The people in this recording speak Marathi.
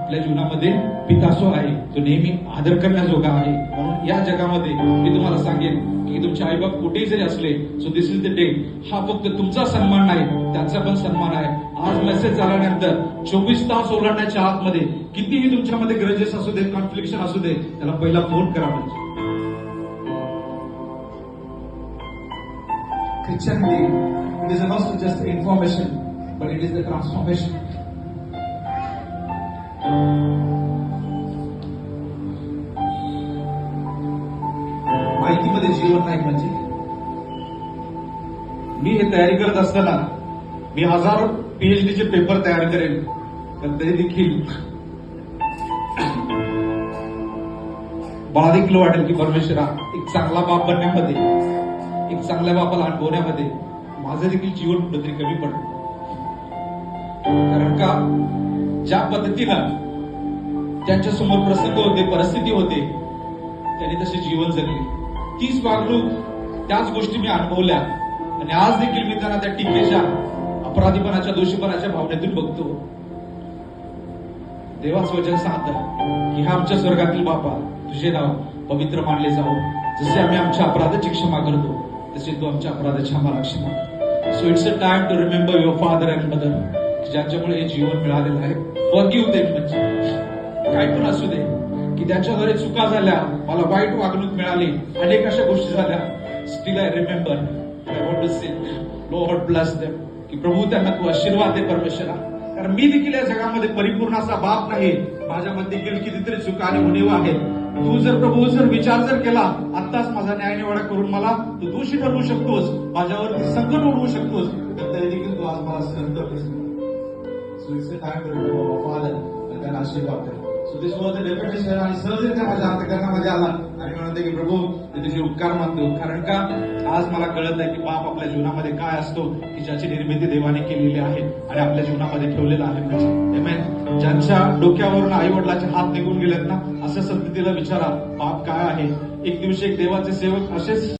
आपल्या जीवनामध्ये पितासो आहे, तो नेहमी आदर करण्याजोगा आहे. म्हणून या जगामध्ये मी तुम्हाला सांगेन की तुमचे आईबाप कुठेही जरी असले, so this is the day. हा फक्त तुमचा सन्मान नाही, त्यांचा पण सन्मान आहे. आज मेसेज झाल्यानंतर 24 तास ओलांडण्याच्या आतमध्ये कितीही तुमच्यामध्ये ग्रजेस असू दे, कॉन्फ्लिक्शन असू दे, त्याला पहिला फोन करा. म्हणजे Christianity, it is not just information, but it is the transformation. माहितीमध्ये जीवन नाही. म्हणजे मी हे तयारी करत असताना मी हजारो PhDचे पेपर तयार करेन, पण तरी देखील मला देखील वाटेल की परमेश्वरा, एक चांगला बाप बनण्यामध्ये, एक चांगल्या बापाला अनुभवण्यामध्ये माझं देखील जीवन कुठेतरी कमी पडलं. कारण का ज्या पद्धतीनं त्यांच्या समोर प्रसंग होते, परिस्थिती होते, त्यांनी तसे जीवन जगले. तीच वागणूक, त्याच गोष्टी मी अनुभवल्या आणि आज देखील मी त्यांना त्या टीकेच्या, अपराधीपणाच्या, दोषीपणाच्या भावनेतून बघतो. देवाच वचन सांगतं की हा आमच्या स्वर्गातील बापा, तुझे नाव पवित्र मानले जावो. जसे आम्ही आमच्या अपराधाची क्षमा करतो, तसे तू आमच्या अपराधाची आम्हाला क्षमा. So it's a time to remember your father and mother, ज्यांच्यामुळे हे जीवन मिळालेलं आहे. फॉरगिव्ह देम, म्हणजे काय पण असू दे की त्यांच्याद्वारे चुका झाल्या, मला वाईट वागणूक मिळाली, अनेक अशा गोष्टी झाल्या. Still I remember, I want to say lord bless them, की प्रभू त्यांना तू आशीर्वाद दे परमेश्वरा. कारण मी देखील या जगामध्ये परिपूर्ण असा बाप नाही, माझ्यामध्ये देखील कितीतरी चुका आणि उणीवा आहेत. तू जर प्रभू जर विचार जर केला, आत्ताच माझा न्यायनिवाडा करून मला तू दोषी ठरवू शकतोस, माझ्यावरती संकट ओढवू शकतोस, तर तरी देखील तू आज मला सहन करतोस. So it's a time to remember father, त्यांना आशीर्वाद दे. So this was the definition. आणि सहजरित्या माझ्या अंतःकरणामध्ये आला आणि म्हणते की प्रभू मी तुझे उपकार मानतो. कारण का आज मला कळत आहे की बाप आपल्या जीवनामध्ये काय असतो, की ज्याची निर्मिती देवाने केलेली आहे आणि आपल्या जीवनामध्ये ठेवलेला आहे. म्हणजे ज्यांच्या डोक्यावरून आई वडिलाचे हात निघून गेलेत ना, अशा संततीला विचारा बाप काय आहे. एक दिवशी एक देवाचे सेवक असेच